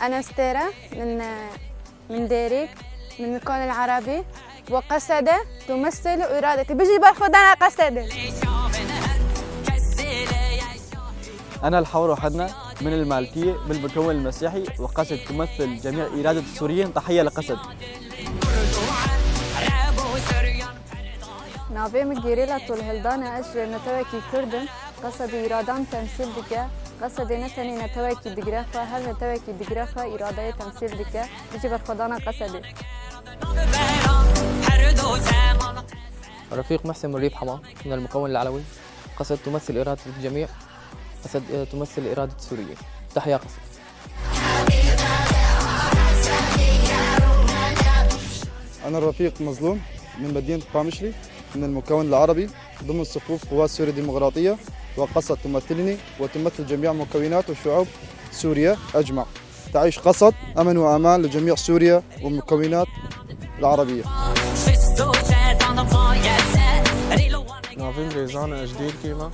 أنا ستيرة من ديريك من المكون العربي، وقصدة تمثل إرادتي. بيجي باخد أنا قصدة. أنا الحور حدنا من المالكية من المكون المسيحي، وقصد تمثل جميع إرادة السوريين تحية لقصد. نابي مجيريلا طول هلدانا أجل نتوكي كردن قصد إرادان تمثيل دكا قصد نتني نتوكي دقرافة هل نتوكي دقرافة إرادة تمثيل دكا بيجي باخدانا قصدي. رفيق محسن من ريف حما من المكون العلوي، قصد تمثل إرادة الجميع، قصد تمثل إرادة السوريين. تحيا قصد. أنا الرفيق مظلوم من مدينة قامشلي من المكون العربي ضمن صفوف قوات سوريا الديمقراطية، وقصد تمثلني وتمثل جميع مكونات وشعوب سوريا أجمع. تعيش قصد أمن وأمان لجميع سوريا والمكونات العربية. نافين ريزانا أجدير كيما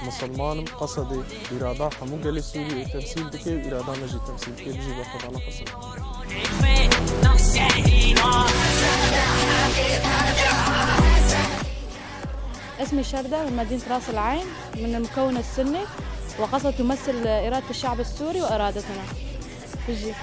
مسلمان قصدي إرادة حموقة لسوريا تمثيل دكي وإرادة نجي تمثيل كي بيجي باخد على قصد. اسمي شردة من مدينة راس العين من المكون السني، وقصد تمثل إرادة الشعب السوري وإرادتنا. بيجي